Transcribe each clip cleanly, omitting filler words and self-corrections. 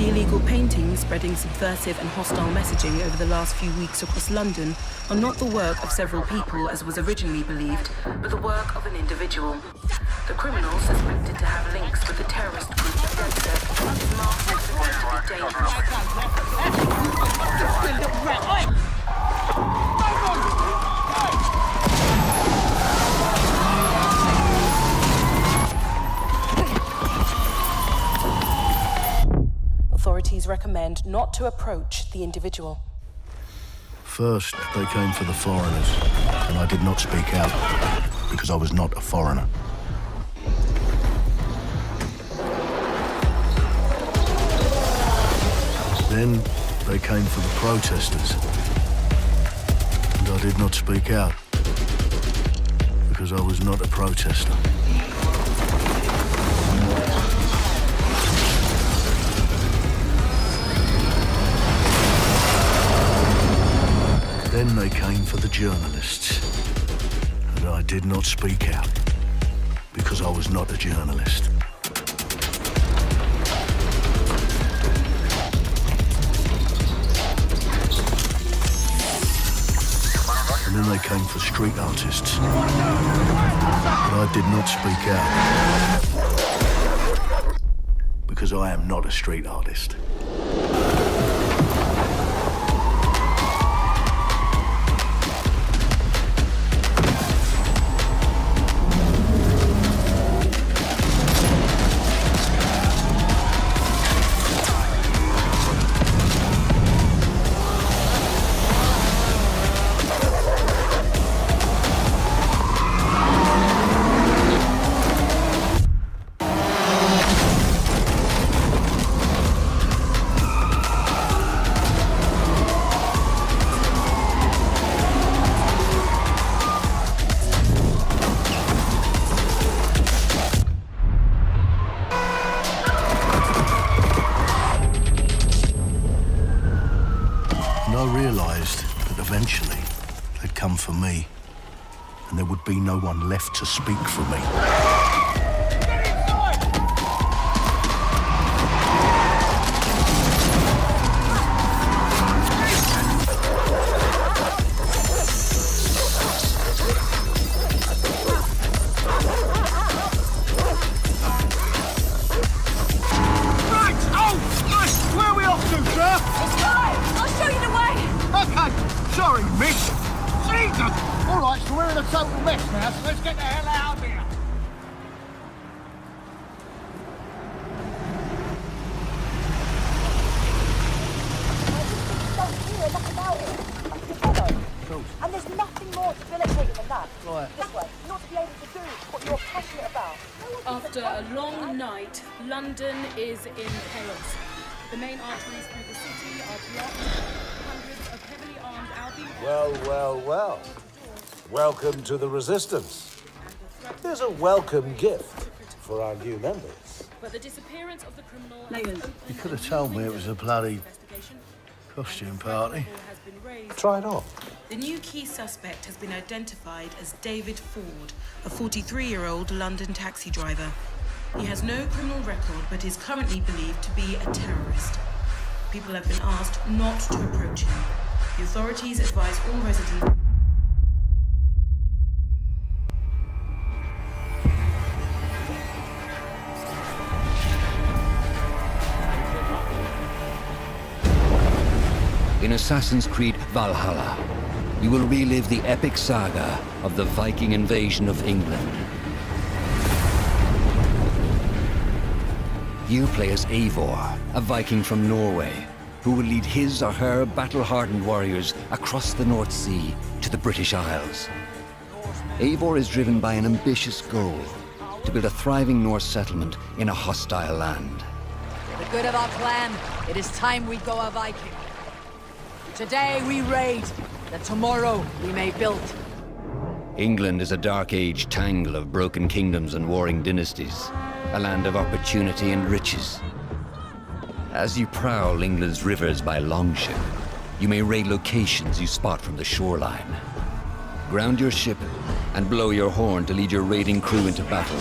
The illegal paintings spreading subversive and hostile messaging over the last few weeks across London are not the work of several people as was originally believed, but the work of an individual. The criminal, suspected to have links with the terrorist group Clancy, is masked as supposed to be dangerous. Authorities recommend not to approach the individual. First, they came for the foreigners, and I did not speak out because I was not a foreigner. Then, they came for the protesters, and I did not speak out because I was not a protester. Then they came for the journalists, and I did not speak out because I was not a journalist. And then they came for street artists, but I did not speak out because I am not a street artist. Eventually, they'd come for me, and there would be no one left to speak for me. After a long night, London is in chaos. The main arteries through the city are blocked. Hundreds of heavily armed Albion... Well. Welcome to the Resistance. Here's a welcome gift for our new members. But the disappearance of the criminal... You could have told me it was a bloody costume party. Try it on. The new key suspect has been identified as David Ford, a 43-year-old London taxi driver. He has no criminal record, but is currently believed to be a terrorist. People have been asked not to approach him. The authorities advise all residents... In Assassin's Creed Valhalla, you will relive the epic saga of the Viking invasion of England. You play as Eivor, a Viking from Norway, who will lead his or her battle-hardened warriors across the North Sea to the British Isles. Eivor is driven by an ambitious goal, to build a thriving Norse settlement in a hostile land. For the good of our clan, it is time we go a Viking. Today we raid, that tomorrow we may build. England is a dark age tangle of broken kingdoms and warring dynasties, a land of opportunity and riches. As you prowl England's rivers by longship, you may raid locations you spot from the shoreline. Ground your ship and blow your horn to lead your raiding crew into battle.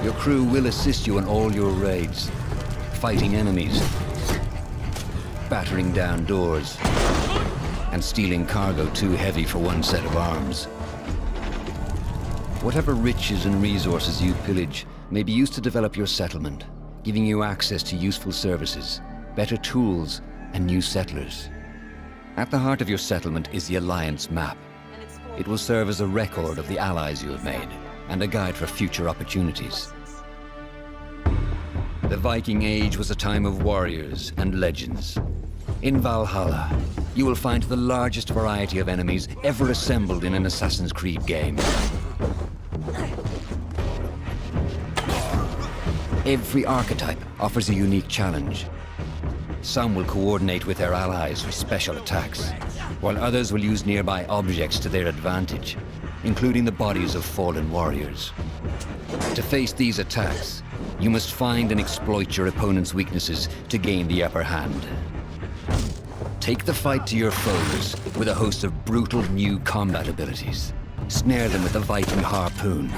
Your crew will assist you on all your raids, fighting enemies, battering down doors, and stealing cargo too heavy for one set of arms. Whatever riches and resources you pillage may be used to develop your settlement, giving you access to useful services, better tools, and new settlers. At the heart of your settlement is the Alliance map. It will serve as a record of the allies you have made, and a guide for future opportunities. The Viking Age was a time of warriors and legends. In Valhalla, you will find the largest variety of enemies ever assembled in an Assassin's Creed game. Every archetype offers a unique challenge. Some will coordinate with their allies for special attacks, while others will use nearby objects to their advantage, including the bodies of fallen warriors. To face these attacks, you must find and exploit your opponent's weaknesses to gain the upper hand. Take the fight to your foes with a host of brutal new combat abilities. Snare them with a Viking harpoon.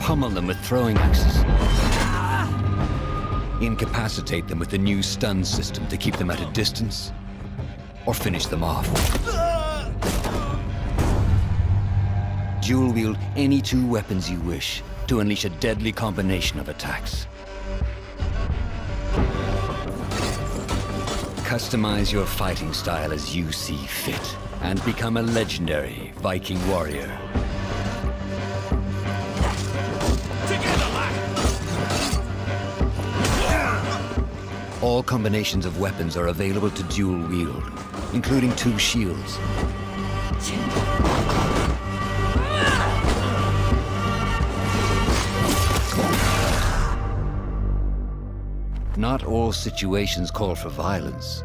Pummel them with throwing axes. Incapacitate them with the new stun system to keep them at a distance, or finish them off. Dual wield any two weapons you wish to unleash a deadly combination of attacks. Customize your fighting style as you see fit, and become a legendary Viking warrior. All combinations of weapons are available to dual wield, including two shields. Not all situations call for violence.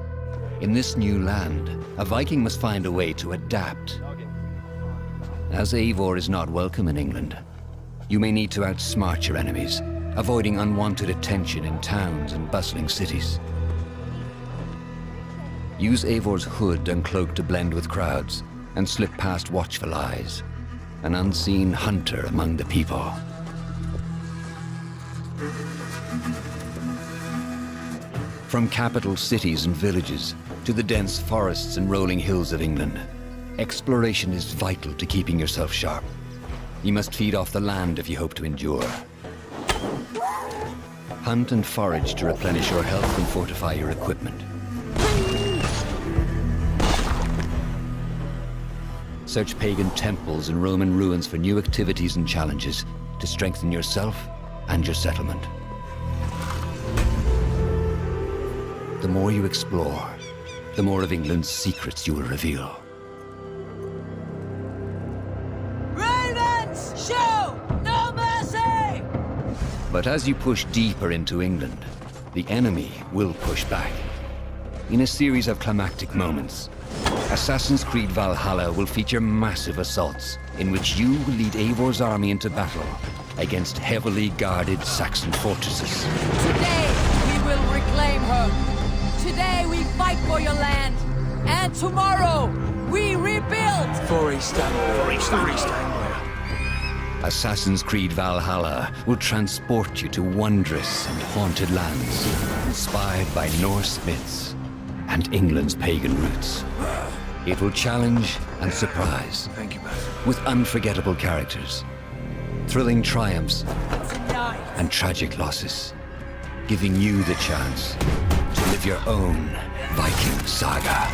In this new land, a Viking must find a way to adapt. As Eivor is not welcome in England, you may need to outsmart your enemies, avoiding unwanted attention in towns and bustling cities. Use Eivor's hood and cloak to blend with crowds, and slip past watchful eyes, an unseen hunter among the people. From capital cities and villages to the dense forests and rolling hills of England, exploration is vital to keeping yourself sharp. You must feed off the land if you hope to endure. Hunt and forage to replenish your health and fortify your equipment. Search pagan temples and Roman ruins for new activities and challenges to strengthen yourself and your settlement. The more you explore, the more of England's secrets you will reveal. Ravens, show no mercy! But as you push deeper into England, the enemy will push back. In a series of climactic moments, Assassin's Creed Valhalla will feature massive assaults in which you will lead Eivor's army into battle against heavily guarded Saxon fortresses. Today, we will reclaim her. Today, we fight for your land. And tomorrow, we rebuild! For East Assassin's Creed Valhalla will transport you to wondrous and haunted lands, inspired by Norse myths and England's pagan roots. It will challenge and surprise. Thank you, Beth. With unforgettable characters, thrilling triumphs, and tragic losses, giving you the chance to live your own Viking saga.